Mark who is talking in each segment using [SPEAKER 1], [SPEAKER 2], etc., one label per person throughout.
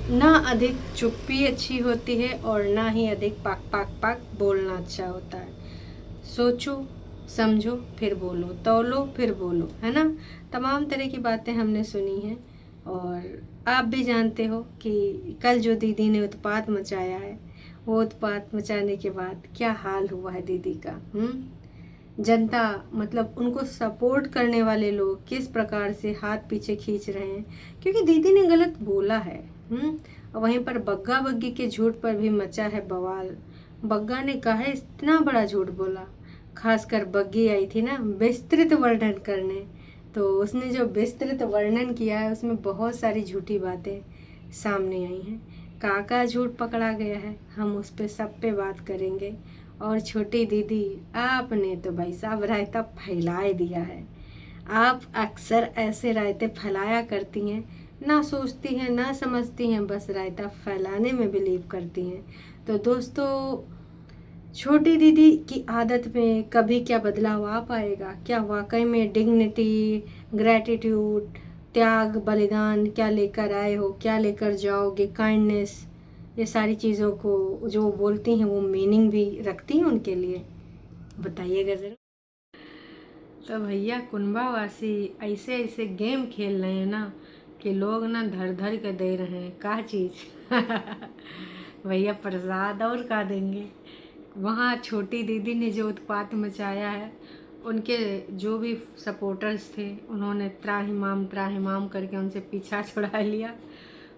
[SPEAKER 1] ना अधिक चुप्पी अच्छी होती है और ना ही अधिक पाक पाक पाक बोलना अच्छा होता है। सोचो, समझो, फिर बोलो, तौलो, फिर बोलो, है ना। तमाम तरह की बातें हमने सुनी हैं और आप भी जानते हो कि कल जो दीदी ने उत्पात मचाया है, वो उत्पात मचाने के बाद क्या हाल हुआ है दीदी का। जनता, मतलब उनको सपोर्ट करने वाले लोग किस प्रकार से हाथ पीछे खींच रहे हैं, क्योंकि दीदी ने गलत बोला है। वहीं पर बग्गा बग्गी के झूठ पर भी मचा है बवाल। बग्गा ने कहा है इतना बड़ा झूठ बोला, खासकर बग्गी आई थी ना विस्तृत वर्णन करने, तो उसने जो विस्तृत वर्णन किया है उसमें बहुत सारी झूठी बातें सामने आई हैं। काका झूठ पकड़ा गया है, हम उस पे सब पे बात करेंगे। और छोटी दीदी, आपने तो भाई साहब रायता फैला ही दिया है। आप अक्सर ऐसे रायते फैलाया करती हैं, ना सोचती हैं ना समझती हैं, बस रायता फैलाने में बिलीव करती हैं। तो दोस्तों, छोटी दीदी की आदत में कभी क्या बदलाव आ पाएगा? क्या वाकई में डिग्निटी, ग्रैटिट्यूड, त्याग, बलिदान क्या लेकर आए हो, क्या लेकर जाओगे, काइंडनेस, ये सारी चीज़ों को जो बोलती हैं वो मीनिंग भी रखती हैं उनके लिए? बताइएगा ज़रा। तो भैया कुंभावासी ऐसे ऐसे गेम खेल रहे हैं ना कि लोग ना धर धर के दे रहे हैं का चीज़। भैया प्रसाद और का देंगे। वहाँ छोटी दीदी ने जो उत्पात मचाया है, उनके जो भी सपोर्टर्स थे उन्होंने त्राहिमाम करके उनसे पीछा छुड़ा लिया।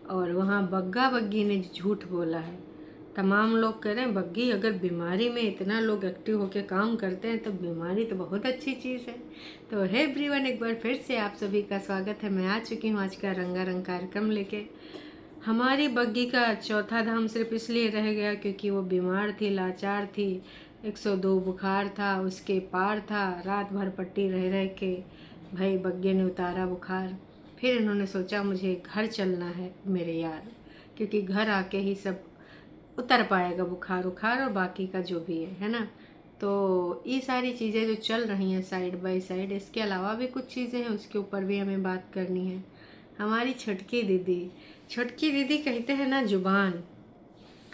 [SPEAKER 1] और वहाँ बग्गा बग्गी ने झूठ बोला है। तमाम लोग कह रहे हैं बग्गी, अगर बीमारी में इतना लोग एक्टिव होकर काम करते हैं तो बीमारी तो बहुत अच्छी चीज़ है। तो है एवरीवन, एक बार फिर से आप सभी का स्वागत है। मैं आ चुकी हूँ आज का रंगारंग कार्यक्रम लेके। हमारी बग्गी का चौथा धाम सिर्फ इसलिए रह गया क्योंकि वो बीमार थी, लाचार थी, 102 बुखार था, उसके पार था। रात भर पट्टी रह रह के भाई बग्गे ने उतारा बुखार। फिर इन्होंने सोचा मुझे घर चलना है मेरे यार, क्योंकि घर आके ही सब उतर पाएगा, बुखार उखार और बाकी का जो भी है ना। तो ये सारी चीज़ें जो चल रही हैं साइड बाय साइड, इसके अलावा भी कुछ चीज़ें हैं, उसके ऊपर भी हमें बात करनी है। हमारी छुटकी दीदी कहते हैं ना, जुबान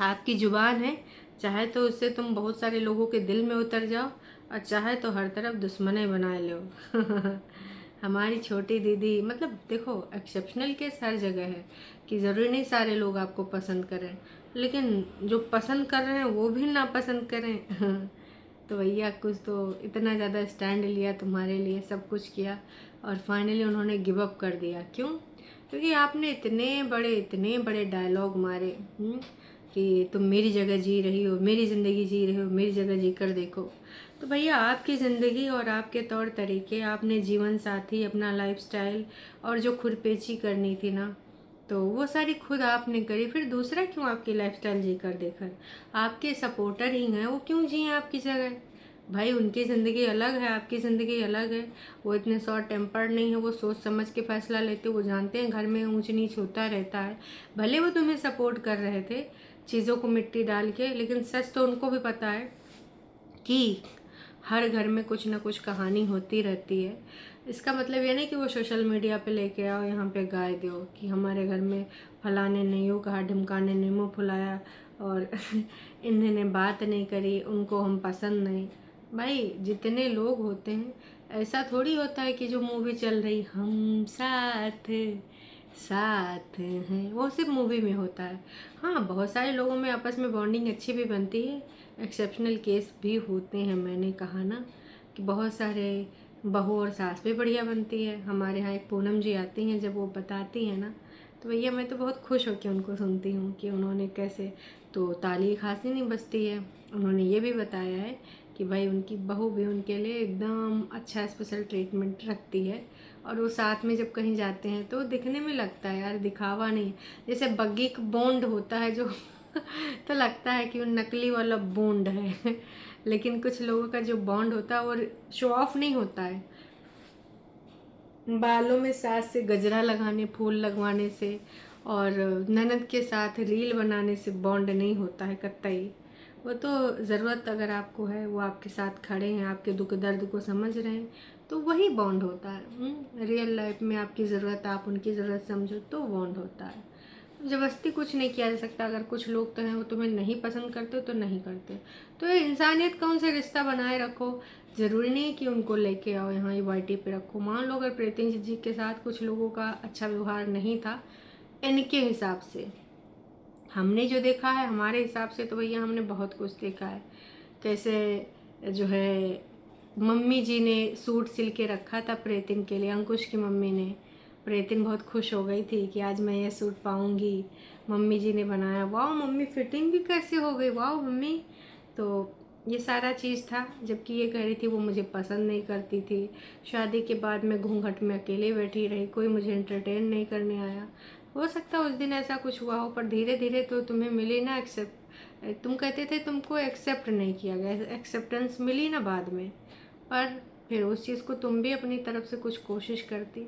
[SPEAKER 1] आपकी जुबान है, चाहे तो उससे तुम बहुत सारे लोगों के दिल में उतर जाओ और चाहे तो हर तरफ दुश्मने बनाए लो। हमारी छोटी दीदी, मतलब देखो, एक्सेप्शनल केस हर जगह है कि ज़रूरी नहीं सारे लोग आपको पसंद करें, लेकिन जो पसंद कर रहे हैं वो भी ना पसंद करें। तो भैया कुछ तो इतना ज़्यादा स्टैंड लिया तुम्हारे लिए, सब कुछ किया और फाइनली उन्होंने गिव अप कर दिया। क्यों? क्योंकि आपने इतने बड़े डायलॉग मारे कि तुम मेरी जगह जी रही हो, मेरी ज़िंदगी जी रही हो, मेरी जगह जी कर देखो। तो भैया आपकी ज़िंदगी और आपके तौर तरीके, आपने जीवन साथी, अपना लाइफस्टाइल और जो खुरपेची करनी थी ना, तो वो सारी खुद आपने करी। फिर दूसरा क्यों आपकी लाइफस्टाइल जी कर देकर? आपके सपोर्टर ही हैं, वो क्यों जिए आपकी जगह? भाई उनकी ज़िंदगी अलग है, आपकी ज़िंदगी अलग है। वो इतने शॉर्ट टेम्पर्ड नहीं है, वो सोच समझ के फैसला लेते। वो जानते हैं घर में ऊंच नीच होता रहता है। भले वो तुम्हें सपोर्ट कर रहे थे चीज़ों को मिट्टी डाल के, लेकिन सच तो उनको भी पता है कि हर घर में कुछ ना कुछ कहानी होती रहती है। इसका मतलब ये नहीं कि वो सोशल मीडिया पे लेके आओ, यहाँ पे गाय दो कि हमारे घर में फलाने ने यूँ कहा, ढिमकाने ने मुँह फुलाया और इन्होंने बात नहीं करी, उनको हम पसंद नहीं। भाई जितने लोग होते हैं, ऐसा थोड़ी होता है कि जो मूवी चल रही हम साथ साथ हैं वो सिर्फ मूवी में होता है। हाँ, बहुत सारे लोगों में आपस में बॉन्डिंग अच्छी भी बनती है, एक्सेप्शनल केस भी होते हैं। मैंने कहा ना कि बहुत सारे बहू और सास भी बढ़िया बनती है। हमारे यहाँ एक पूनम जी आती हैं, जब वो बताती हैं ना, तो भैया मैं तो बहुत खुश होकर उनको सुनती हूँ कि उन्होंने कैसे, तो ताली खांसी नहीं बजती है। उन्होंने ये भी बताया है कि भाई उनकी बहू भी उनके लिए एकदम अच्छा स्पेशल ट्रीटमेंट रखती है। और वो साथ में जब कहीं जाते हैं तो दिखने में लगता है यार, दिखावा नहीं, जैसे बग्गी का बॉन्ड होता है जो तो लगता है कि वो नकली वाला बॉन्ड है। लेकिन कुछ लोगों का जो बॉन्ड होता है वो शो ऑफ नहीं होता है। बालों में सास से गजरा लगाने, फूल लगवाने से और ननद के साथ रील बनाने से बॉन्ड नहीं होता है कतई। वो तो ज़रूरत अगर आपको है, वो आपके साथ खड़े हैं, आपके दुख दर्द को समझ रहे हैं, तो वही बॉन्ड होता है। रियल लाइफ में आपकी ज़रूरत, आप उनकी ज़रूरत समझो तो बॉन्ड होता है। ज़बरदस्ती कुछ नहीं किया जा सकता। अगर कुछ लोग तो हैं वो तुम्हें नहीं पसंद करते तो नहीं करते, तो ये इंसानियत का उनसे रिश्ता बनाए रखो। ज़रूरी नहीं कि उनको लेके आओ यहाँ YT पे रखो। मान लो अगर प्रीति जी के साथ कुछ लोगों का अच्छा व्यवहार नहीं था इनके हिसाब से, हमने जो देखा है हमारे हिसाब से, तो भैया हमने बहुत कुछ देखा है। कैसे जो है मम्मी जी ने सूट सिल के रखा था प्रीतिन के लिए, अंकुश की मम्मी ने। प्रीतिन बहुत खुश हो गई थी कि आज मैं ये सूट पाऊंगी, मम्मी जी ने बनाया। वाह मम्मी, फिटिंग भी कैसे हो गई, वाह मम्मी। तो ये सारा चीज़ था, जबकि ये कह रही थी वो मुझे पसंद नहीं करती थी। शादी के बाद मैं घूंघट में अकेले बैठी रही, कोई मुझे एंटरटेन नहीं करने आया। हो सकता है उस दिन ऐसा कुछ हुआ हो, पर धीरे धीरे तो तुम्हें मिली ना एक्सेप्ट। तुम कहते थे तुमको एक्सेप्ट नहीं किया गया, एक्सेप्टेंस मिली ना बाद में। पर फिर उस चीज़ को तुम भी अपनी तरफ से कुछ कोशिश करती,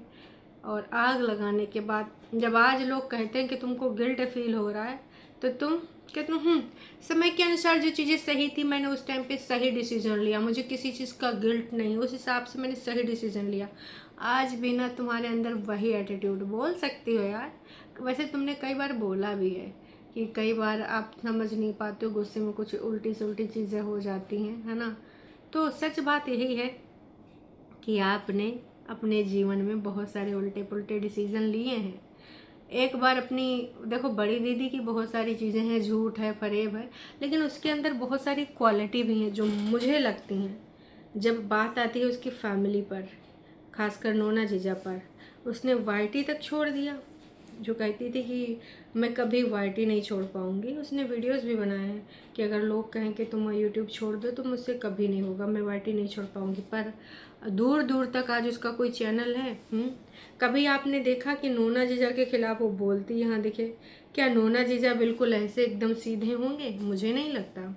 [SPEAKER 1] और आग लगाने के बाद जब आज लोग कहते हैं कि तुमको गिल्ट फील हो रहा है, तो तुम कहते हो समय के अनुसार जो चीज़ें सही थी मैंने उस टाइम पे सही डिसीजन लिया, मुझे किसी चीज़ का गिल्ट नहीं, उस हिसाब से मैंने सही डिसीजन लिया। आज भी ना तुम्हारे अंदर वही एटीट्यूड, बोल सकती हो यार। वैसे तुमने कई बार बोला भी है कि कई बार आप समझ नहीं पाते हो, गुस्से में कुछ उल्टी सुल्टी चीज़ें हो जाती हैं, है ना। तो सच बात यही है कि आपने अपने जीवन में बहुत सारे उल्टे पुल्टे डिसीजन लिए हैं। एक बार अपनी देखो, बड़ी दीदी की बहुत सारी चीज़ें हैं, झूठ है, फरेब है, लेकिन उसके अंदर बहुत सारी क्वालिटी भी हैं जो मुझे लगती हैं। जब बात आती है उसकी फैमिली पर, खासकर नोना जीजा पर, उसने YT तक छोड़ दिया। जो कहती थी कि मैं कभी YT नहीं छोड़ पाऊँगी, उसने वीडियोस भी बनाए हैं कि अगर लोग कहें कि तुम यूट्यूब छोड़ दो तो मुझसे कभी नहीं होगा, मैं YT नहीं छोड़ पाऊँगी। पर दूर दूर तक आज उसका कोई चैनल है। कभी आपने देखा कि नोना जीजा के खिलाफ वो बोलती, यहाँ दिखे? क्या नोना जीजा बिल्कुल ऐसे एकदम सीधे होंगे? मुझे नहीं लगता।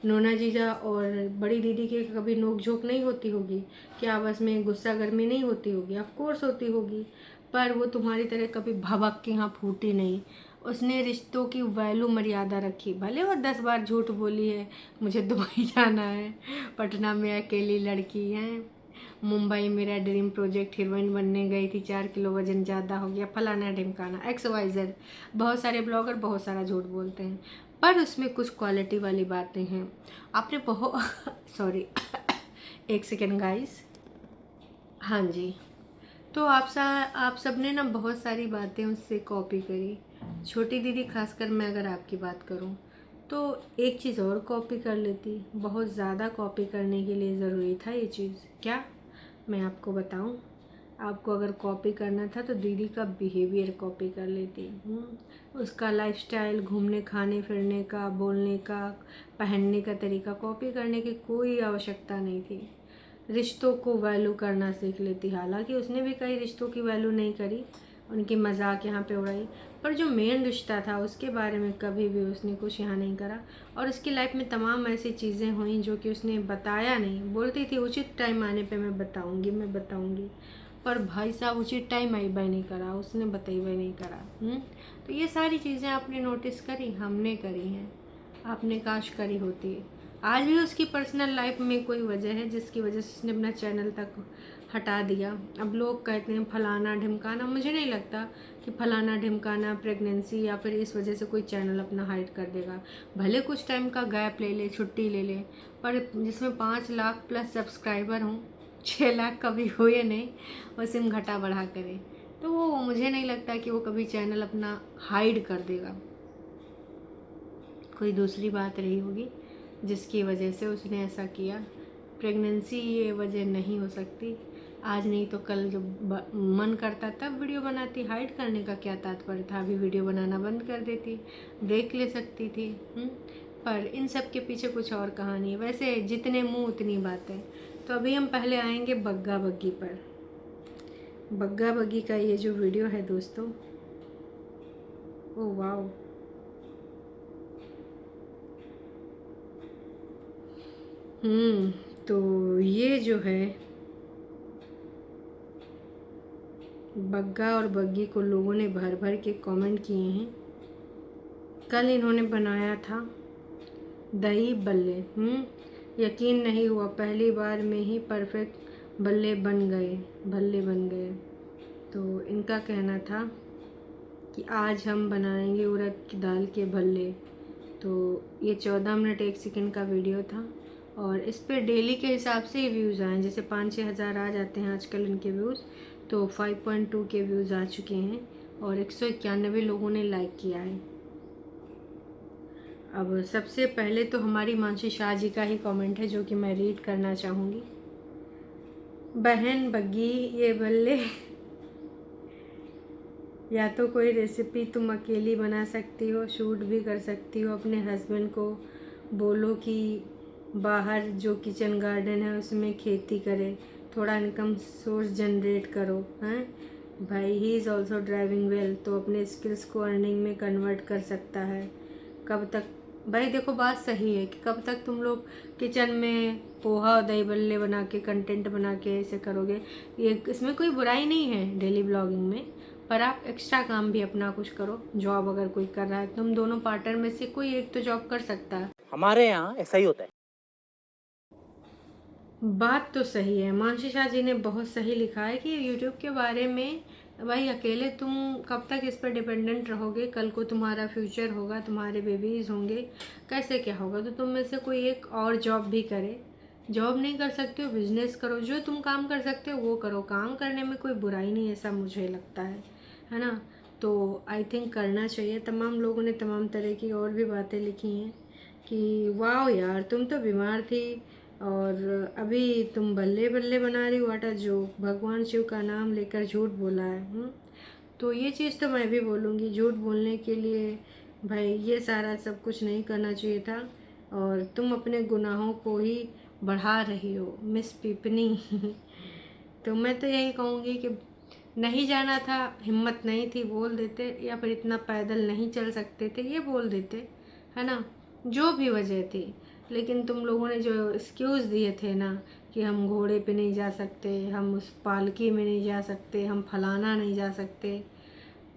[SPEAKER 1] नोना जीजा और बड़ी दीदी की कभी नोक झोंक नहीं होती होगी? क्या आपस में गुस्सा गर्मी नहीं होती होगी? ऑफ कोर्स होती होगी, पर वो तुम्हारी तरह कभी भभक के यहाँ फूटी नहीं। उसने रिश्तों की वैल्यू मर्यादा रखी। भले वो 10 बार झूठ बोली है, मुझे दुबई जाना है, पटना में अकेली लड़की है, मुंबई मेरा ड्रीम प्रोजेक्ट, हीरोइन बनने गई थी, 4 किलो वजन ज़्यादा हो गया, फलाना ढिमकाना, XYZ। बहुत सारे ब्लॉगर बहुत सारा झूठ बोलते हैं, पर उसमें कुछ क्वालिटी वाली बातें हैं। आपने बहुत सॉरी एक सेकेंड गाइस। हाँ जी। तो आप सब ने ना बहुत सारी बातें उससे कॉपी करी। छोटी दीदी खासकर, मैं अगर आपकी बात करूं तो एक चीज़ और कॉपी कर लेती। बहुत ज़्यादा कॉपी करने के लिए ज़रूरी था ये चीज़ क्या? मैं आपको बताऊं, आपको अगर कॉपी करना था तो दीदी का बिहेवियर कॉपी कर लेती। उसका लाइफस्टाइल, घूमने खाने फिरने का, बोलने का, पहनने का तरीका कॉपी करने की कोई आवश्यकता नहीं थी। रिश्तों को वैल्यू करना सीख लेती। हालांकि उसने भी कई रिश्तों की वैल्यू नहीं करी, उनकी मजाक यहाँ पे उड़ाई, पर जो मेन रिश्ता था उसके बारे में कभी भी उसने कुछ यहाँ नहीं करा। और उसकी लाइफ में तमाम ऐसी चीज़ें हुई जो कि उसने बताया नहीं। बोलती थी उचित टाइम आने पे मैं बताऊँगी, मैं बताऊँगी, पर भाई साहब उचित टाइम आई बाई नहीं करा, उसने बताई बाई नहीं करा। तो ये सारी चीज़ें आपने नोटिस करी, हमने करी हैं, आपने काश करी होती। आज भी उसकी पर्सनल लाइफ में कोई वजह है जिसकी वजह से उसने अपना चैनल तक हटा दिया। अब लोग कहते हैं फलाना ढिमकाना, मुझे नहीं लगता कि फलाना ढिमकाना प्रेगनेंसी या फिर इस वजह से कोई चैनल अपना हाइड कर देगा। भले कुछ टाइम का गैप ले ले, छुट्टी ले ले, पर जिसमें 5 लाख प्लस सब्सक्राइबर हों, 6 लाख कभी हुए नहीं, वो सिम घटा बढ़ा करे, तो वो मुझे नहीं लगता कि वो कभी चैनल अपना हाइड कर देगा। कोई दूसरी बात रही होगी जिसकी वजह से उसने ऐसा किया। प्रेगनेंसी ये वजह नहीं हो सकती। आज नहीं तो कल जब मन करता तब वीडियो बनाती। हाइड करने का क्या तात्पर्य था? अभी वीडियो बनाना बंद कर देती, ब्रेक ले सकती थी। पर इन सब के पीछे कुछ और कहानी है। वैसे जितने मुंह उतनी बातें। तो अभी हम पहले आएंगे बग्गा बग्गी पर। बग्गा बग्गी का ये जो वीडियो है दोस्तों, ओ वाह, तो ये जो है बग्गा और बग्गी को लोगों ने भर भर के कमेंट किए हैं। कल इन्होंने बनाया था दही बल्ले। यकीन नहीं हुआ, पहली बार में ही परफेक्ट बल्ले बन गए, भल्ले बन गए। तो इनका कहना था कि आज हम बनाएंगे उड़द की दाल के भल्ले। तो ये 14 मिनट 1 सेकंड का वीडियो था और इस पे डेली के हिसाब से ही व्यूज़ आए, जैसे 5-6 हज़ार आ जाते हैं आजकल इनके व्यूज़, तो 5.2 के व्यूज़ आ चुके हैं और 191 लोगों ने लाइक किया है। अब सबसे पहले तो हमारी मानसी शाह जी का ही कमेंट है जो कि मैं रीड करना चाहूँगी। बहन बग्गी ये भल्ले या तो कोई रेसिपी तुम अकेली बना सकती हो, शूट भी कर सकती हो, अपने हस्बैंड को बोलो कि बाहर जो किचन गार्डन है उसमें खेती करे, थोड़ा इनकम सोर्स जनरेट करो। हैं भाई, he is also driving well, तो अपने स्किल्स को अर्निंग में कन्वर्ट कर सकता है। कब तक भाई, देखो बात सही है कि कब तक तुम लोग किचन में पोहा और दही बल्ले बना के कंटेंट बना के ऐसे करोगे। ये इसमें कोई बुराई नहीं है डेली ब्लॉगिंग में, पर आप एक्स्ट्रा काम भी अपना कुछ करो। जॉब अगर कोई कर रहा है, तुम दोनों पार्टनर में से कोई एक तो जॉब कर सकता है।
[SPEAKER 2] हमारे यहाँ ऐसा ही होता है।
[SPEAKER 1] बात तो सही है, मानसी शाह जी ने बहुत सही लिखा है कि यूट्यूब के बारे में भाई अकेले तुम कब तक इस पर डिपेंडेंट रहोगे। कल को तुम्हारा फ्यूचर होगा, तुम्हारे बेबीज़ होंगे, कैसे क्या होगा। तो तुम में से कोई एक और जॉब भी करे। जॉब नहीं कर सकते हो, बिजनेस करो, जो तुम काम कर सकते हो वो करो। काम करने में कोई बुराई नहीं, ऐसा मुझे लगता है ना। तो आई थिंक करना चाहिए। तमाम लोगों ने तमाम तरह की और भी बातें लिखी हैं कि वाह यार, तुम तो बीमार थी और अभी तुम बल्ले बल्ले बना रही हो आटा, जो भगवान शिव का नाम लेकर झूठ बोला है। तो ये चीज़ तो मैं भी बोलूँगी, झूठ बोलने के लिए भाई ये सारा सब कुछ नहीं करना चाहिए था और तुम अपने गुनाहों को ही बढ़ा रही हो मिस पिपनी। तो मैं तो यही कहूँगी कि नहीं जाना था, हिम्मत नहीं थी, बोल देते, या फिर इतना पैदल नहीं चल सकते थे, ये बोल देते, है ना। जो भी वजह थी, लेकिन तुम लोगों ने जो एक्सक्यूज़ दिए थे ना कि हम घोड़े पे नहीं जा सकते, हम उस पालकी में नहीं जा सकते, हम फलाना नहीं जा सकते,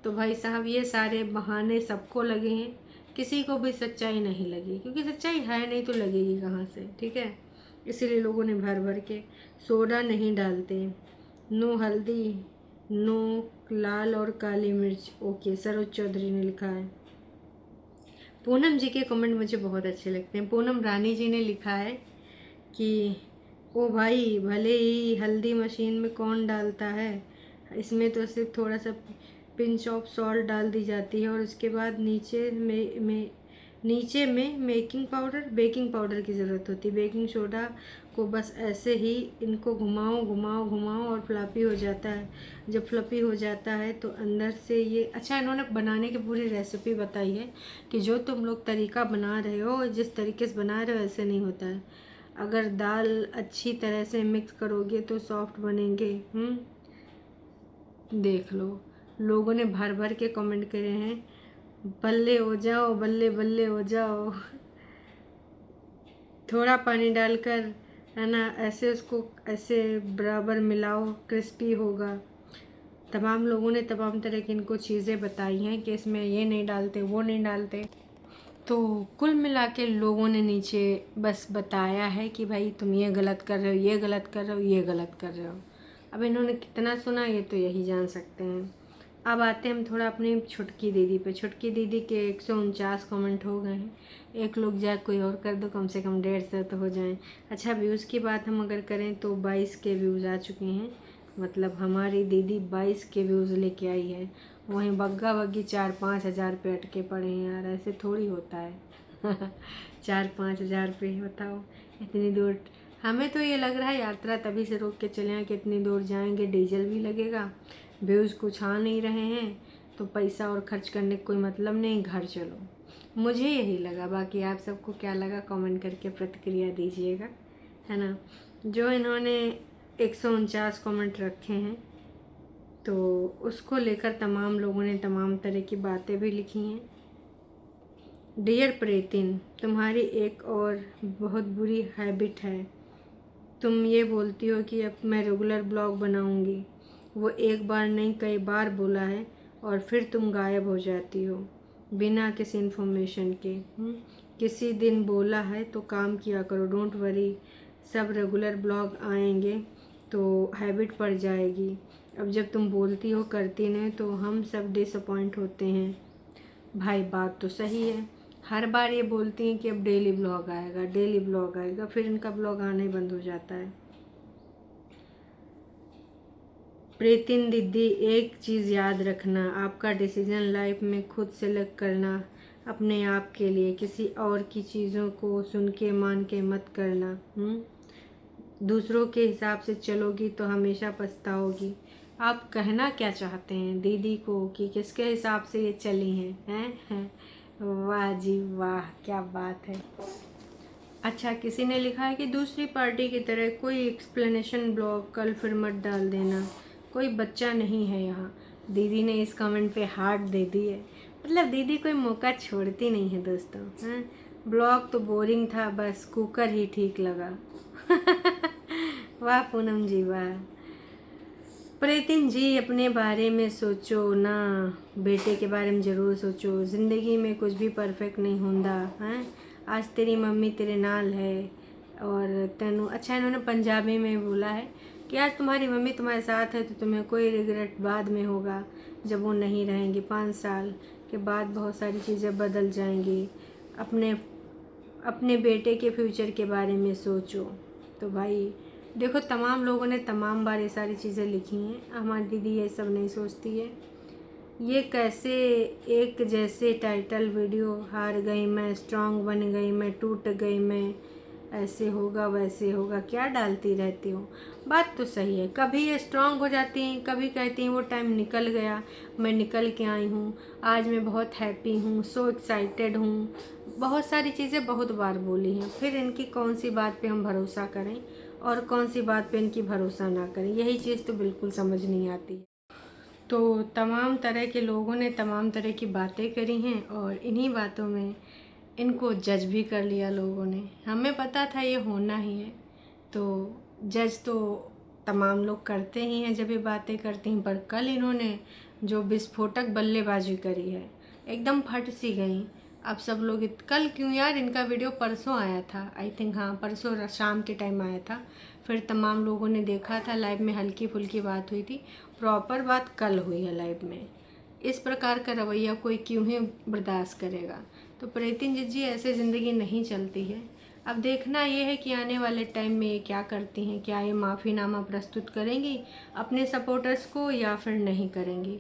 [SPEAKER 1] तो भाई साहब ये सारे बहाने सबको लगे हैं, किसी को भी सच्चाई नहीं लगी, क्योंकि सच्चाई है नहीं तो लगेगी कहाँ से। ठीक है, इसीलिए लोगों ने भर भर के सोडा नहीं डालते, नो हल्दी, नो लाल और काली मिर्च। ओके, सरोज चौधरी ने लिखा है। पूनम जी के कमेंट मुझे बहुत अच्छे लगते हैं। पूनम रानी जी ने लिखा है कि ओ भाई, भले ही हल्दी मशीन में कौन डालता है, इसमें तो सिर्फ थोड़ा सा पिंच ऑफ सॉल्ट डाल दी जाती है और उसके बाद नीचे में बेकिंग पाउडर की ज़रूरत होती है, बेकिंग सोडा को बस ऐसे ही इनको घुमाओ घुमाओ घुमाओ और फ्लफी हो जाता है। जब फ्लफी हो जाता है तो अंदर से ये अच्छा, इन्होंने बनाने की पूरी रेसिपी बताई है कि जो तुम लोग तरीका बना रहे हो, जिस तरीके से बना रहे हो ऐसे नहीं होता है। अगर दाल अच्छी तरह से मिक्स करोगे तो सॉफ्ट बनेंगे। देख लो, लोगों ने भर भर के कमेंट करे हैं, बल्ले हो जाओ, बल्ले बल्ले हो जाओ। थोड़ा पानी डालकर, है ना, ऐसे उसको ऐसे बराबर मिलाओ, क्रिस्पी होगा। तमाम लोगों ने तमाम तरह की इनको चीज़ें बताई हैं कि इसमें ये नहीं डालते, वो नहीं डालते। तो कुल मिला के लोगों ने नीचे बस बताया है कि भाई तुम ये गलत कर रहे हो, ये गलत कर रहे हो, ये गलत कर रहे हो। अब इन्होंने कितना सुना ये तो यही जान सकते हैं। अब आते हैं हम थोड़ा अपनी छुटकी दीदी पे। छुटकी दीदी के 149 कमेंट हो गए हैं। एक लोग जा कोई और कर दो, कम से कम 150 तो हो जाएं। अच्छा, व्यूज़ की बात हम अगर करें तो 22 के व्यूज़ आ चुके हैं, मतलब हमारी दीदी 22 के व्यूज़ लेके आई है। वहीं बग्गा बग्गी 4-5 हज़ार पे अटके पड़े हैं यार, ऐसे थोड़ी होता है। 4-5 हज़ार पे बताओ, इतनी दूर। हमें तो ये लग रहा है यात्रा तभी से रोक के चले हैं कि इतनी दूर जाएंगे, डीजल भी लगेगा, व्यूज़ कुछ आ नहीं रहे हैं, तो पैसा और खर्च करने का कोई मतलब नहीं, घर चलो। मुझे यही लगा, बाकी आप सबको क्या लगा कमेंट करके प्रतिक्रिया दीजिएगा, है ना। जो इन्होंने 149 कमेंट रखे हैं तो उसको लेकर तमाम लोगों ने तमाम तरह की बातें भी लिखी हैं। डियर प्रेतिन, तुम्हारी एक और बहुत बुरी हैबिट है, तुम ये बोलती हो कि अब मैं रेगुलर ब्लॉग बनाऊंगी। वो एक बार नहीं कई बार बोला है और फिर तुम गायब हो जाती हो बिना किसी इन्फॉर्मेशन के। किसी दिन बोला है तो काम किया करो, डोंट वरी, सब रेगुलर ब्लॉग आएंगे तो हैबिट पड़ जाएगी। अब जब तुम बोलती हो करती नहीं तो हम सब डिसअपॉइंट होते हैं। भाई बात तो सही है, हर बार ये बोलती हैं कि अब डेली ब्लॉग आएगा, डेली ब्लॉग आएगा, फिर इनका ब्लॉग आना ही बंद हो जाता है। प्रीतिन दीदी, एक चीज़ याद रखना, आपका डिसीजन लाइफ में खुद सेलेक्ट करना, अपने आप के लिए, किसी और की चीज़ों को सुन के मान के मत करना। दूसरों के हिसाब से चलोगी तो हमेशा पछताओगी। आप कहना क्या चाहते हैं दीदी को कि किसके हिसाब से ये चली हैं? वाह जी वाह, क्या बात है। अच्छा, किसी ने लिखा है कि दूसरी पार्टी की तरह कोई एक्सप्लेनेशन ब्लॉग कल फिर मत डाल देना, कोई बच्चा नहीं है यहाँ। दीदी ने इस कमेंट पे हार्ट दे दी है, मतलब दीदी कोई मौका छोड़ती नहीं है दोस्तों। हैं, ब्लॉग तो बोरिंग था, बस कुकर ही ठीक लगा। वाह पूनम जी वाह। प्रीतिन जी, अपने बारे में सोचो ना, बेटे के बारे में ज़रूर सोचो। ज़िंदगी में कुछ भी परफेक्ट नहीं होता हैं। आज तेरी मम्मी तेरे नाल है और तेनू, अच्छा इन्होंने पंजाबी में बोला है कि आज तुम्हारी मम्मी तुम्हारे साथ है तो तुम्हें कोई रिग्रेट बाद में होगा जब वो नहीं रहेंगी। 5 साल के बाद बहुत सारी चीज़ें बदल जाएंगी। अपने बेटे के फ्यूचर के बारे में सोचो। तो भाई देखो, तमाम लोगों ने तमाम बार ये सारी चीज़ें लिखी हैं, हमारी दीदी ये सब नहीं सोचती है। ये कैसे एक जैसे टाइटल वीडियो, हार गई मैं, स्ट्रांग बन गई मैं, टूट गई मैं, ऐसे होगा वैसे होगा, क्या डालती रहती हो। बात तो सही है, कभी ये स्ट्रांग हो जाती हैं, कभी कहती हैं वो टाइम निकल गया, मैं निकल के आई हूँ, आज मैं बहुत हैप्पी हूँ, सो एक्साइटेड हूँ। बहुत सारी चीज़ें बहुत बार बोली हैं, फिर इनकी कौन सी बात पे हम भरोसा करें और कौन सी बात पे इनकी भरोसा ना करें, यही चीज़ तो बिल्कुल समझ नहीं आती। तो तमाम तरह के लोगों ने तमाम तरह की बातें करी हैं और इन्हीं बातों में इनको जज भी कर लिया लोगों ने। हमें पता था ये होना ही है, तो जज तो तमाम लोग करते ही हैं जब ये बातें करती हैं। पर कल इन्होंने जो विस्फोटक बल्लेबाजी करी है, एकदम फट सी गई। अब सब लोग कल क्यों यार, इनका वीडियो परसों आया था आई थिंक, हाँ परसों शाम के टाइम आया था, फिर तमाम लोगों ने देखा था, लाइव में हल्की फुल्की बात हुई थी, प्रॉपर बात कल हुई है लाइव में। इस प्रकार का रवैया कोई क्यों ही बर्दाश्त करेगा। तो प्रीतिन जी ऐसे ज़िंदगी नहीं चलती है। अब देखना ये है कि आने वाले टाइम में ये क्या करती हैं, क्या ये माफ़ीनामा प्रस्तुत करेंगी अपने सपोर्टर्स को या फिर नहीं करेंगी।